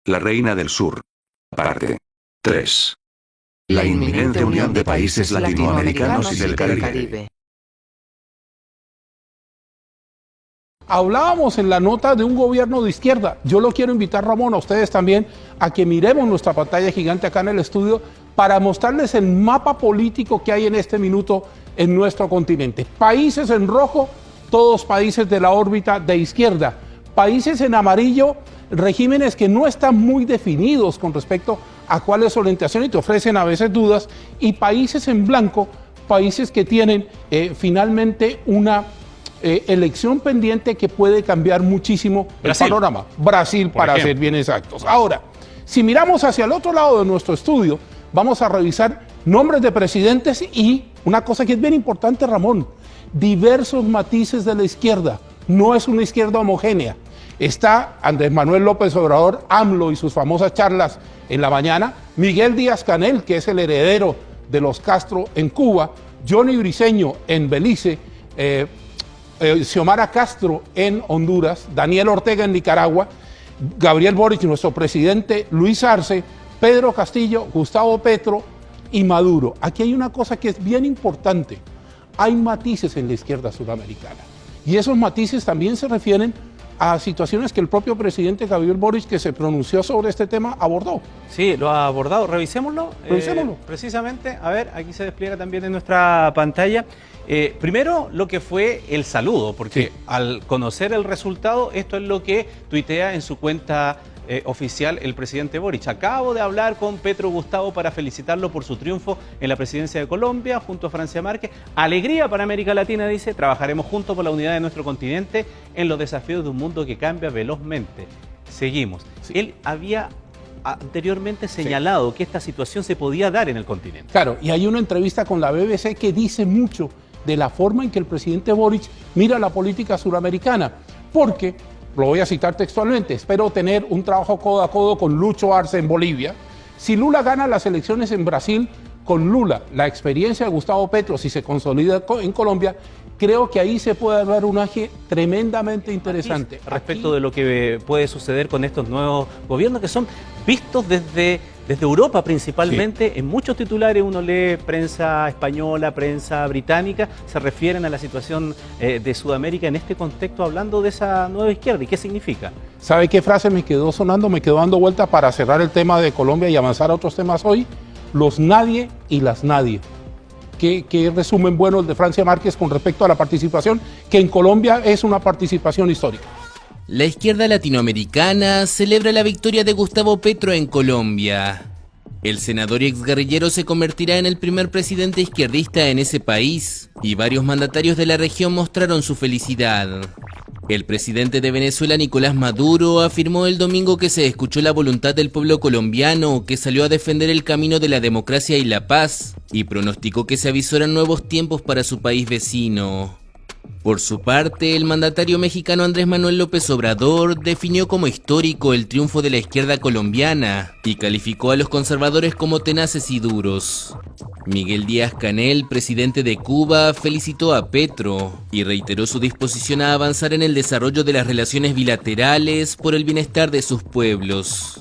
La Reina del Sur. Parte 3. La inminente unión de países latinoamericanos y del Caribe. Hablábamos en la nota de un gobierno de izquierda. Yo lo quiero invitar, Ramón, a ustedes también, a que miremos nuestra pantalla gigante acá en el estudio para mostrarles el mapa político que hay en este minuto en nuestro continente. Países en rojo, todos países de la órbita de izquierda. Países en amarillo, regímenes que no están muy definidos con respecto a cuál es su orientación y te ofrecen a veces dudas. Y países en blanco, países que tienen finalmente una elección pendiente que puede cambiar muchísimo el panorama. Brasil, para ser bien exactos. Ahora, si miramos hacia el otro lado de nuestro estudio, vamos a revisar nombres de presidentes y una cosa que es bien importante, Ramón, diversos matices de la izquierda. No es una izquierda homogénea. Está Andrés Manuel López Obrador, AMLO y sus famosas charlas en la mañana, Miguel Díaz-Canel, que es el heredero de los Castro en Cuba, Johnny Briceño en Belice, Xiomara Castro en Honduras, Daniel Ortega en Nicaragua, Gabriel Boric, nuestro presidente, Luis Arce, Pedro Castillo, Gustavo Petro y Maduro. Aquí hay una cosa que es bien importante. Hay matices en la izquierda suramericana y esos matices también se refieren a situaciones que el propio presidente Gabriel Boric, que se pronunció sobre este tema, abordó. Sí, lo ha abordado. Revisémoslo. Revisémoslo. Precisamente, a ver, aquí se despliega también en nuestra pantalla. Primero, lo que fue el saludo, porque sí, al conocer el resultado, esto es lo que tuitea en su cuenta oficial el presidente Boric. Acabo de hablar con Petro Gustavo para felicitarlo por su triunfo en la presidencia de Colombia junto a Francia Márquez. Alegría para América Latina, dice, trabajaremos juntos por la unidad de nuestro continente en los desafíos de un mundo que cambia velozmente. Seguimos. Sí. Él había anteriormente señalado que esta situación se podía dar en el continente. Claro, y hay una entrevista con la BBC que dice mucho de la forma en que el presidente Boric mira la política suramericana, porque, lo voy a citar textualmente, espero tener un trabajo codo a codo con Lucho Arce en Bolivia. Si Lula gana las elecciones en Brasil, con Lula, la experiencia de Gustavo Petro, si se consolida en Colombia, creo que ahí se puede dar un eje tremendamente interesante. Respecto de lo que puede suceder con estos nuevos gobiernos que son vistos desde Europa principalmente, sí, en muchos titulares uno lee prensa española, prensa británica, se refieren a la situación de Sudamérica en este contexto hablando de esa nueva izquierda. ¿Y qué significa? ¿Sabe qué frase me quedó sonando? Me quedó dando vuelta para cerrar el tema de Colombia y avanzar a otros temas hoy. Los nadie y las nadie. Qué resumen bueno el de Francia Márquez con respecto a la participación, que en Colombia es una participación histórica. La izquierda latinoamericana celebra la victoria de Gustavo Petro en Colombia. El senador y exguerrillero se convertirá en el primer presidente izquierdista en ese país, y varios mandatarios de la región mostraron su felicidad. El presidente de Venezuela, Nicolás Maduro, afirmó el domingo que se escuchó la voluntad del pueblo colombiano, que salió a defender el camino de la democracia y la paz, y pronosticó que se avisoran nuevos tiempos para su país vecino. Por su parte, el mandatario mexicano Andrés Manuel López Obrador definió como histórico el triunfo de la izquierda colombiana y calificó a los conservadores como tenaces y duros. Miguel Díaz-Canel, presidente de Cuba, felicitó a Petro y reiteró su disposición a avanzar en el desarrollo de las relaciones bilaterales por el bienestar de sus pueblos.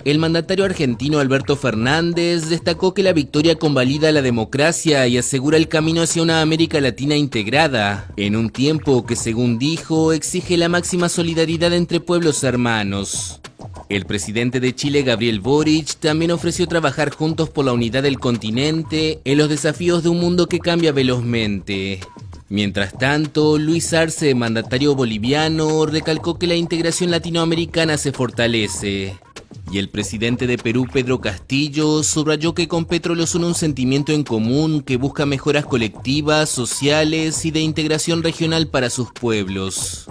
El mandatario argentino Alberto Fernández destacó que la victoria convalida la democracia y asegura el camino hacia una América Latina integrada, en un tiempo que, según dijo, exige la máxima solidaridad entre pueblos hermanos. El presidente de Chile, Gabriel Boric, también ofreció trabajar juntos por la unidad del continente en los desafíos de un mundo que cambia velozmente. Mientras tanto, Luis Arce, mandatario boliviano, recalcó que la integración latinoamericana se fortalece. Y el presidente de Perú, Pedro Castillo, subrayó que con Petro los une un sentimiento en común que busca mejoras colectivas, sociales y de integración regional para sus pueblos.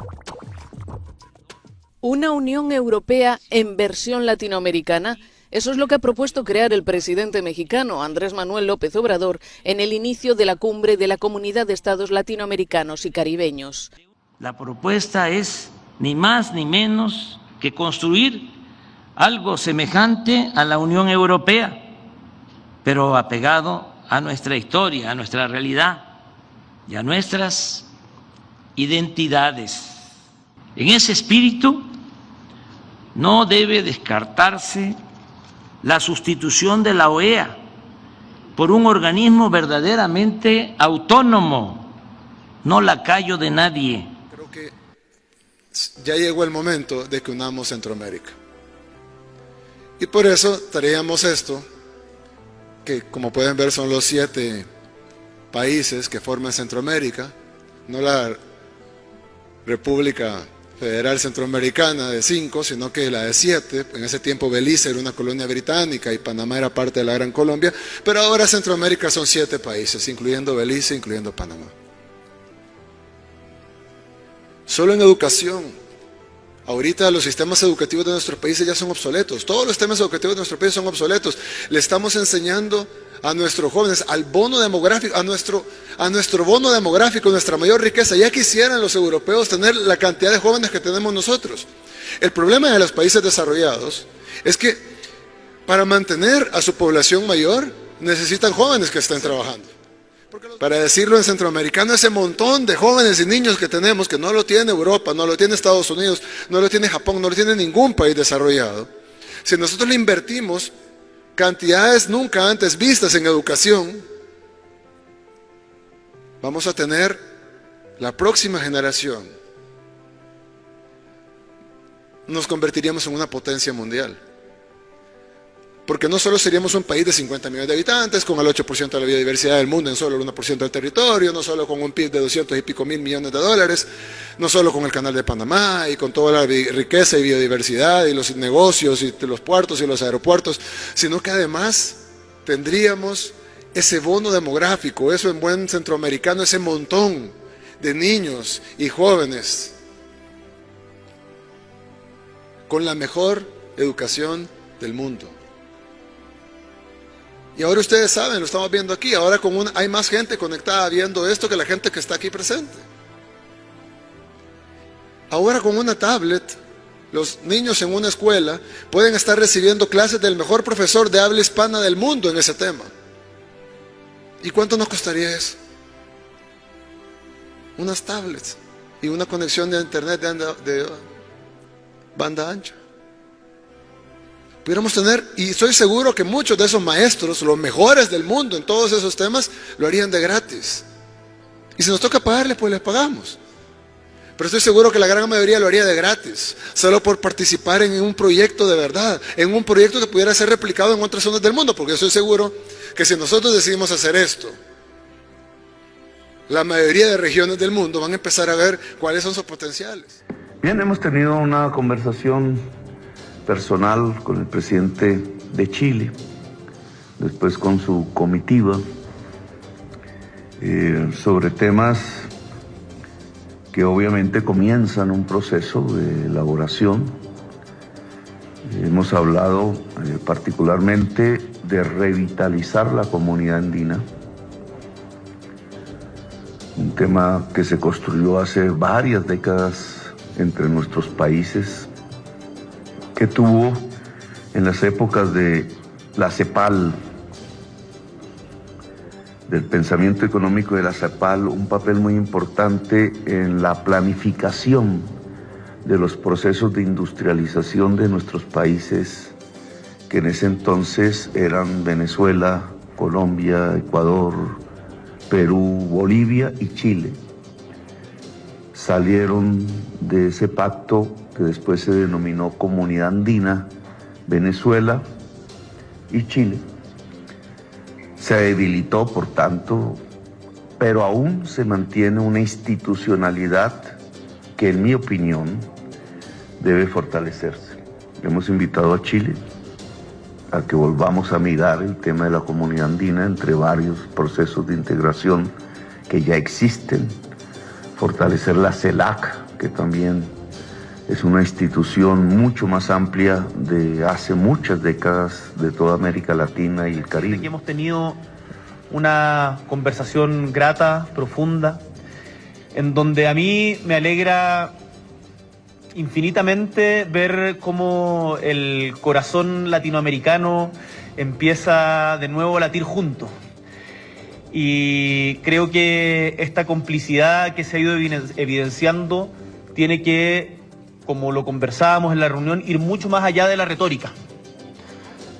Una Unión Europea en versión latinoamericana. Eso es lo que ha propuesto crear el presidente mexicano, Andrés Manuel López Obrador, en el inicio de la cumbre de la Comunidad de Estados Latinoamericanos y Caribeños. La propuesta es ni más ni menos que construir algo semejante a la Unión Europea, pero apegado a nuestra historia, a nuestra realidad y a nuestras identidades. En ese espíritu no debe descartarse la sustitución de la OEA por un organismo verdaderamente autónomo, no lacayo de nadie. Creo que ya llegó el momento de que unamos Centroamérica. Y por eso traíamos esto, que como pueden ver son los 7 países que forman Centroamérica, no la República Federal Centroamericana de 5, sino que la de 7. En ese tiempo Belice era una colonia británica y Panamá era parte de la Gran Colombia, pero ahora Centroamérica son 7 países, incluyendo Belice, incluyendo Panamá. Solo en educación, ahorita los sistemas educativos de nuestros países ya son obsoletos, todos los sistemas educativos de nuestro país son obsoletos. Le estamos enseñando a nuestros jóvenes, al bono demográfico, a nuestro bono demográfico, nuestra mayor riqueza. Ya quisieran los europeos tener la cantidad de jóvenes que tenemos nosotros. El problema de los países desarrollados es que para mantener a su población mayor necesitan jóvenes que estén trabajando. Para decirlo en centroamericano, ese montón de jóvenes y niños que tenemos, que no lo tiene Europa, no lo tiene Estados Unidos, no lo tiene Japón, no lo tiene ningún país desarrollado, si nosotros le invertimos cantidades nunca antes vistas en educación, vamos a tener la próxima generación, nos convertiríamos en una potencia mundial. Porque no solo seríamos un país de 50 millones de habitantes, con el 8% de la biodiversidad del mundo en solo el 1% del territorio, no solo con un PIB de 200 y pico mil millones de dólares, no solo con el canal de Panamá y con toda la riqueza y biodiversidad y los negocios y los puertos y los aeropuertos, sino que además tendríamos ese bono demográfico, eso en buen centroamericano, ese montón de niños y jóvenes con la mejor educación del mundo. Y ahora ustedes saben, lo estamos viendo aquí, ahora hay más gente conectada viendo esto que la gente que está aquí presente. Ahora con una tablet, los niños en una escuela pueden estar recibiendo clases del mejor profesor de habla hispana del mundo en ese tema. ¿Y cuánto nos costaría eso? Unas tablets y una conexión de internet de banda ancha. Pudiéramos tener, y estoy seguro que muchos de esos maestros, los mejores del mundo en todos esos temas, lo harían de gratis. Y si nos toca pagarles, pues les pagamos. Pero estoy seguro que la gran mayoría lo haría de gratis, solo por participar en un proyecto de verdad, en un proyecto que pudiera ser replicado en otras zonas del mundo, porque yo estoy seguro que si nosotros decidimos hacer esto, la mayoría de regiones del mundo van a empezar a ver cuáles son sus potenciales. Bien, hemos tenido una conversación personal con el presidente de Chile, después con su comitiva, sobre temas que obviamente comienzan un proceso de elaboración. Hemos hablado particularmente de revitalizar la comunidad andina, un tema que se construyó hace varias décadas entre nuestros países, que tuvo en las épocas de la CEPAL, del pensamiento económico de la CEPAL, un papel muy importante en la planificación de los procesos de industrialización de nuestros países, que en ese entonces eran Venezuela, Colombia, Ecuador, Perú, Bolivia y Chile. Salieron de ese pacto que después se denominó Comunidad Andina, Venezuela y Chile. Se debilitó, por tanto, pero aún se mantiene una institucionalidad que, en mi opinión, debe fortalecerse. Hemos invitado a Chile a que volvamos a mirar el tema de la Comunidad Andina entre varios procesos de integración que ya existen, fortalecer la CELAC, que también es una institución mucho más amplia de hace muchas décadas de toda América Latina y el Caribe. Aquí hemos tenido una conversación grata, profunda, en donde a mí me alegra infinitamente ver cómo el corazón latinoamericano empieza de nuevo a latir junto. Y creo que esta complicidad que se ha ido evidenciando tiene que como lo conversábamos en la reunión, ir mucho más allá de la retórica.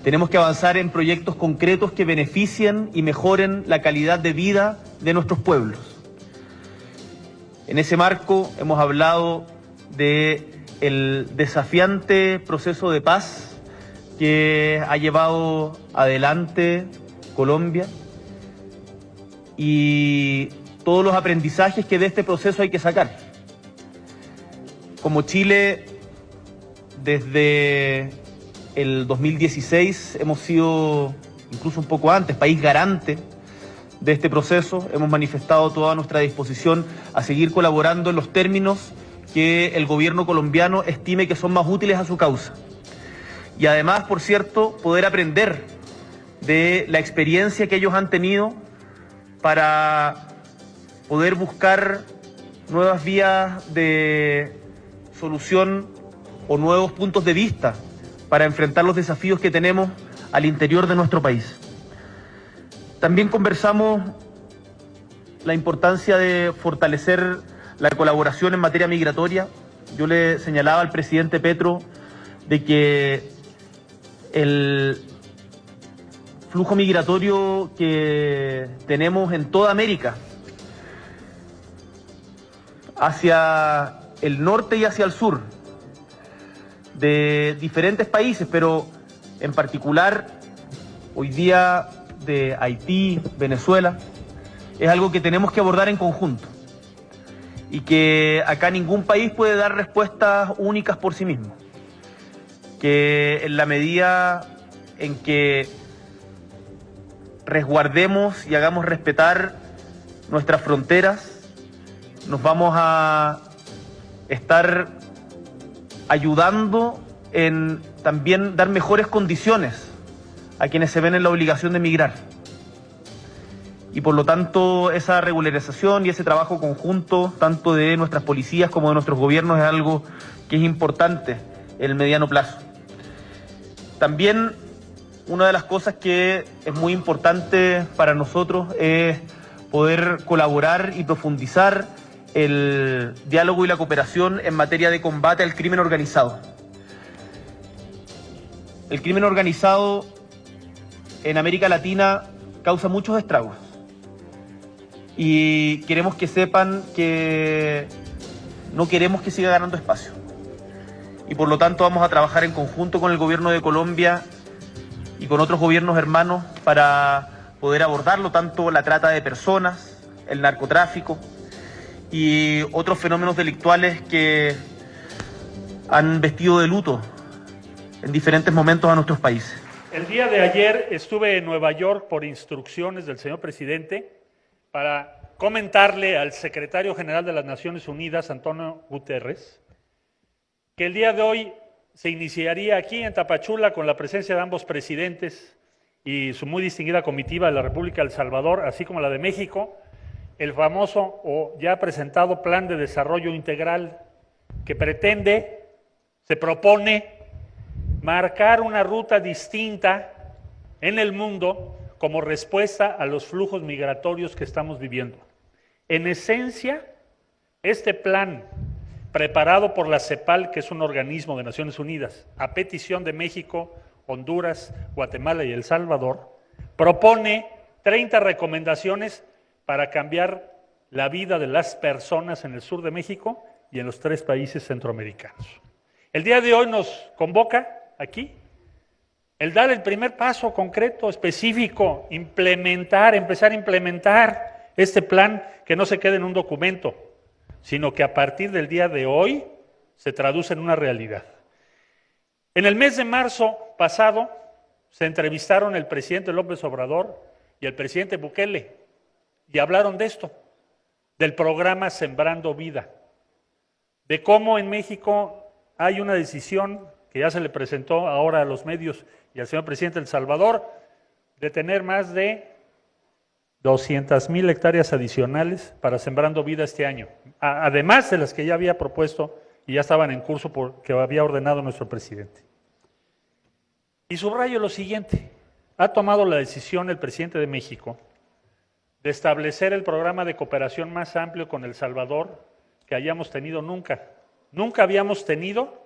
Tenemos que avanzar en proyectos concretos que beneficien y mejoren la calidad de vida de nuestros pueblos. En ese marco hemos hablado del desafiante proceso de paz que ha llevado adelante Colombia y todos los aprendizajes que de este proceso hay que sacar. Como Chile, desde el 2016 hemos sido, incluso un poco antes, país garante de este proceso. Hemos manifestado toda nuestra disposición a seguir colaborando en los términos que el gobierno colombiano estime que son más útiles a su causa. Y además, por cierto, poder aprender de la experiencia que ellos han tenido para poder buscar nuevas vías de solución o nuevos puntos de vista para enfrentar los desafíos que tenemos al interior de nuestro país. También conversamos la importancia de fortalecer la colaboración en materia migratoria. Yo le señalaba al presidente Petro de que el flujo migratorio que tenemos en toda América, hacia el norte y hacia el sur, de diferentes países, pero en particular hoy día de Haití, Venezuela, es algo que tenemos que abordar en conjunto y que acá ningún país puede dar respuestas únicas por sí mismo, que en la medida en que resguardemos y hagamos respetar nuestras fronteras, nos vamos a estar ayudando en también dar mejores condiciones a quienes se ven en la obligación de emigrar. Y por lo tanto, esa regularización y ese trabajo conjunto, tanto de nuestras policías como de nuestros gobiernos, es algo que es importante en el mediano plazo. También una de las cosas que es muy importante para nosotros es poder colaborar y profundizar el diálogo y la cooperación en materia de combate al crimen organizado. El crimen organizado en América Latina causa muchos estragos y queremos que sepan que no queremos que siga ganando espacio y por lo tanto vamos a trabajar en conjunto con el gobierno de Colombia y con otros gobiernos hermanos para poder abordarlo, tanto la trata de personas, el narcotráfico y otros fenómenos delictuales que han vestido de luto en diferentes momentos a nuestros países. El día de ayer estuve en Nueva York por instrucciones del señor presidente para comentarle al secretario general de las Naciones Unidas, Antonio Guterres, que el día de hoy se iniciaría aquí en Tapachula con la presencia de ambos presidentes y su muy distinguida comitiva de la República de El Salvador, así como la de México, el famoso o ya presentado Plan de Desarrollo Integral que se propone marcar una ruta distinta en el mundo como respuesta a los flujos migratorios que estamos viviendo. En esencia, este plan, preparado por la CEPAL, que es un organismo de Naciones Unidas, a petición de México, Honduras, Guatemala y El Salvador, propone 30 recomendaciones para cambiar la vida de las personas en el sur de México y en los 3 países centroamericanos. El día de hoy nos convoca aquí el dar el primer paso concreto, específico, empezar a implementar este plan que no se quede en un documento, sino que a partir del día de hoy se traduce en una realidad. En el mes de marzo pasado se entrevistaron el presidente López Obrador y el presidente Bukele y hablaron de esto, del programa Sembrando Vida, de cómo en México hay una decisión que ya se le presentó ahora a los medios y al señor presidente de El Salvador, de tener más de 200,000 hectáreas adicionales para Sembrando Vida este año, además de las que ya había propuesto y ya estaban en curso porque había ordenado nuestro presidente. Y subrayo lo siguiente, ha tomado la decisión el presidente de México de establecer el programa de cooperación más amplio con El Salvador que hayamos tenido nunca nunca habíamos tenido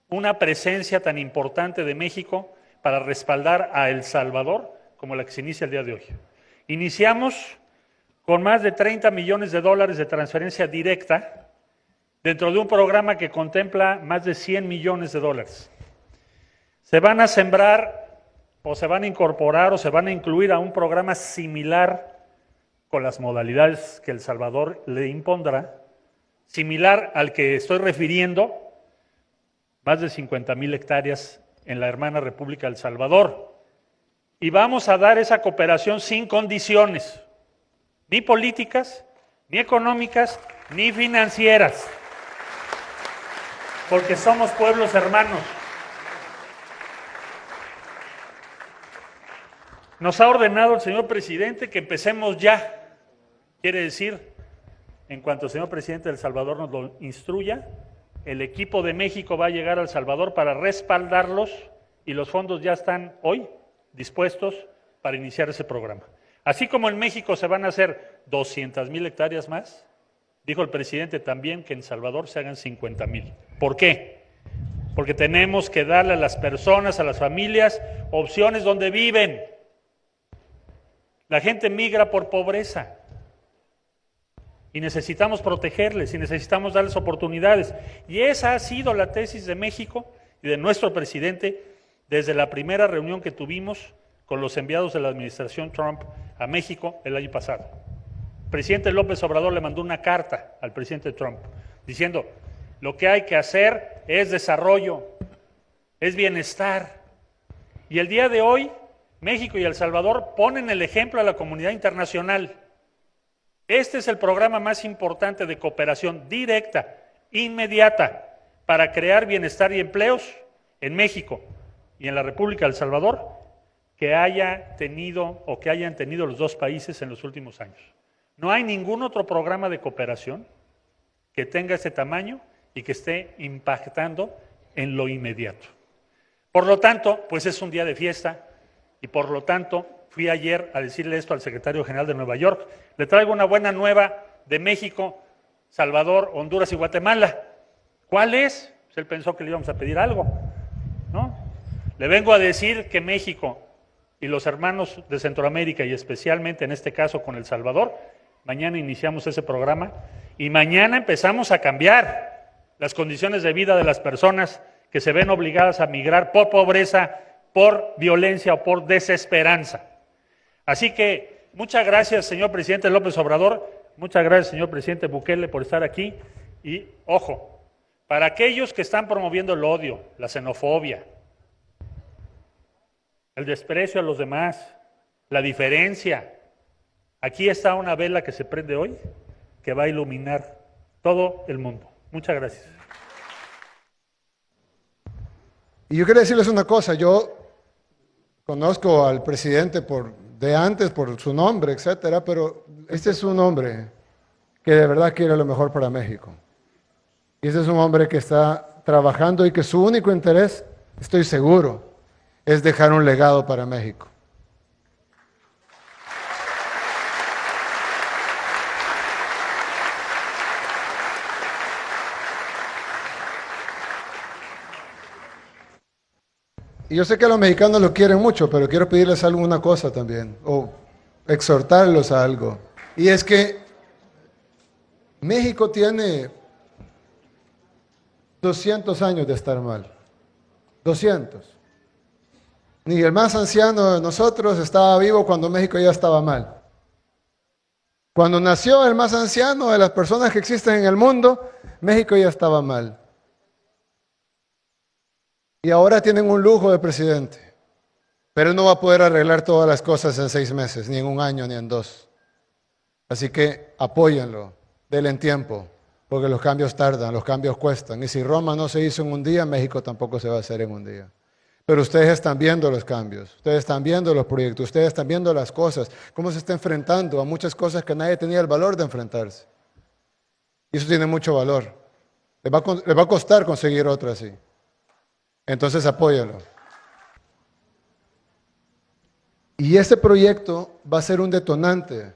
una presencia tan importante de México para respaldar a El Salvador como la que se inicia el día de hoy. Iniciamos con más de 30 millones de dólares de transferencia directa dentro de un programa que contempla más de 100 millones de dólares. Se van a sembrar o se van a incorporar o se van a incluir a un programa similar con las modalidades que El Salvador le impondrá, similar al que estoy refiriendo, más de 50,000 hectáreas en la hermana República del Salvador. Y vamos a dar esa cooperación sin condiciones, ni políticas, ni económicas, ni financieras, porque somos pueblos hermanos. Nos ha ordenado el señor presidente que empecemos ya. Quiere decir, en cuanto el señor presidente de El Salvador nos lo instruya, el equipo de México va a llegar a El Salvador para respaldarlos y los fondos ya están hoy dispuestos para iniciar ese programa. Así como en México se van a hacer 200,000 hectáreas más, dijo el presidente también que en El Salvador se hagan 50,000. ¿Por qué? Porque tenemos que darle a las personas, a las familias, opciones donde viven. La gente migra por pobreza y necesitamos protegerles y necesitamos darles oportunidades. Y esa ha sido la tesis de México y de nuestro presidente desde la primera reunión que tuvimos con los enviados de la administración Trump a México el año pasado. El presidente López Obrador le mandó una carta al presidente Trump diciendo, lo que hay que hacer es desarrollo, es bienestar. Y el día de hoy, México y El Salvador ponen el ejemplo a la comunidad internacional. Este es el programa más importante de cooperación directa, inmediata, para crear bienestar y empleos en México y en la República de El Salvador que haya tenido o que hayan tenido los dos países en los últimos años. No hay ningún otro programa de cooperación que tenga ese tamaño y que esté impactando en lo inmediato. Por lo tanto, pues es un día de fiesta y por lo tanto fui ayer a decirle esto al secretario general de Nueva York. Le traigo una buena nueva de México, Salvador, Honduras y Guatemala. ¿Cuál es? Pues él pensó que le íbamos a pedir algo, ¿no? Le vengo a decir que México y los hermanos de Centroamérica y especialmente en este caso con El Salvador, mañana iniciamos ese programa y mañana empezamos a cambiar las condiciones de vida de las personas que se ven obligadas a migrar por pobreza, por violencia o por desesperanza. Así que muchas gracias, señor presidente López Obrador, muchas gracias, señor presidente Bukele, por estar aquí. Y, ojo, para aquellos que están promoviendo el odio, la xenofobia, el desprecio a los demás, la diferencia, aquí está una vela que se prende hoy que va a iluminar todo el mundo. Muchas gracias. Y yo quiero decirles una cosa, yo conozco al presidente de antes por su nombre, etcétera, pero este es un hombre que de verdad quiere lo mejor para México. Y este es un hombre que está trabajando y que su único interés, estoy seguro, es dejar un legado para México. Y yo sé que los mexicanos lo quieren mucho, pero quiero pedirles alguna cosa también, o exhortarlos a algo. Y es que México tiene 200 años de estar mal. 200. Ni el más anciano de nosotros estaba vivo cuando México ya estaba mal. Cuando nació el más anciano de las personas que existen en el mundo, México ya estaba mal. Y ahora tienen un lujo de presidente. Pero él no va a poder arreglar todas las cosas en 6 meses, ni en 1 año, ni en 2. Así que apóyenlo, denle tiempo, porque los cambios tardan, los cambios cuestan. Y si Roma no se hizo en un día, México tampoco se va a hacer en un día. Pero ustedes están viendo los cambios, ustedes están viendo los proyectos, ustedes están viendo las cosas, cómo se está enfrentando a muchas cosas que nadie tenía el valor de enfrentarse. Y eso tiene mucho valor. Les va a costar conseguir otro así. Entonces apóyalo. Y este proyecto va a ser un detonante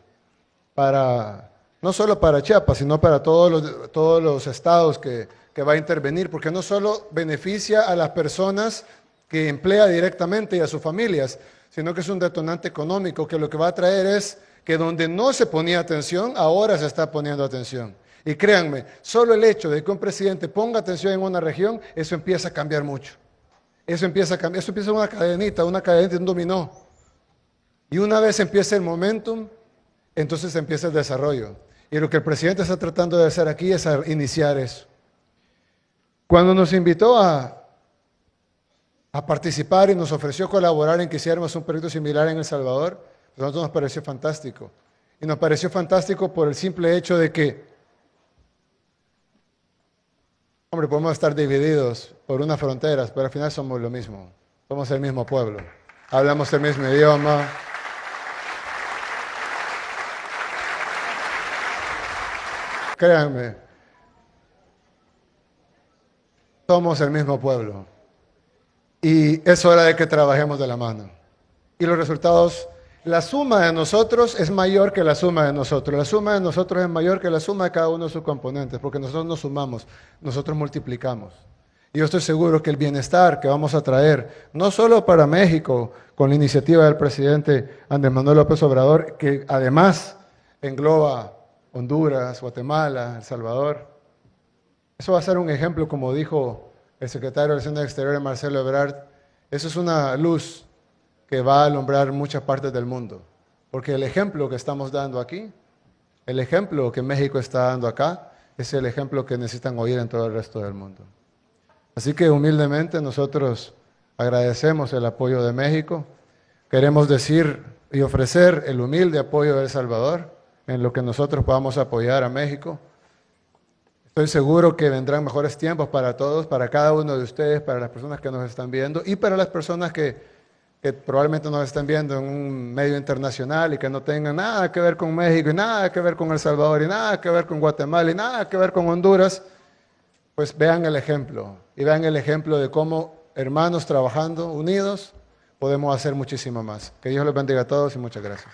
para, no solo para Chiapas, sino para todos los estados que que va a intervenir, porque no solo beneficia a las personas que emplea directamente y a sus familias, sino que es un detonante económico que lo que va a traer es que donde no se ponía atención, ahora se está poniendo atención. Y créanme, solo el hecho de que un presidente ponga atención en una región, eso empieza a cambiar mucho. Eso empieza a cambiar, eso empieza una cadenita, un dominó. Y una vez empieza el momentum, entonces empieza el desarrollo. Y lo que el presidente está tratando de hacer aquí es iniciar eso. Cuando nos invitó a participar y nos ofreció colaborar en que hiciéramos un proyecto similar en El Salvador, a nosotros nos pareció fantástico. Y nos pareció fantástico por el simple hecho de que, hombre, podemos estar divididos por unas fronteras, pero al final somos lo mismo. Somos el mismo pueblo. Hablamos el mismo idioma. Créanme, somos el mismo pueblo. Y es hora de que trabajemos de la mano. Y los resultados, la suma de nosotros es mayor que la suma de nosotros. La suma de nosotros es mayor que la suma de cada uno de sus componentes, porque nosotros no sumamos, nosotros multiplicamos. Y yo estoy seguro que el bienestar que vamos a traer, no solo para México, con la iniciativa del presidente Andrés Manuel López Obrador, que además engloba Honduras, Guatemala, El Salvador. Eso va a ser un ejemplo, como dijo el secretario de Relaciones Exteriores, Marcelo Ebrard. Eso es una luz que va a alumbrar muchas partes del mundo. Porque el ejemplo que estamos dando aquí, el ejemplo que México está dando acá, es el ejemplo que necesitan oír en todo el resto del mundo. Así que humildemente nosotros agradecemos el apoyo de México. Queremos decir y ofrecer el humilde apoyo de El Salvador en lo que nosotros podamos apoyar a México. Estoy seguro que vendrán mejores tiempos para todos, para cada uno de ustedes, para las personas que nos están viendo y para las personas que probablemente nos estén viendo en un medio internacional y que no tengan nada que ver con México y nada que ver con El Salvador y nada que ver con Guatemala y nada que ver con Honduras. Pues vean el ejemplo y vean el ejemplo de cómo hermanos trabajando unidos podemos hacer muchísimo más. Que Dios los bendiga a todos y muchas gracias.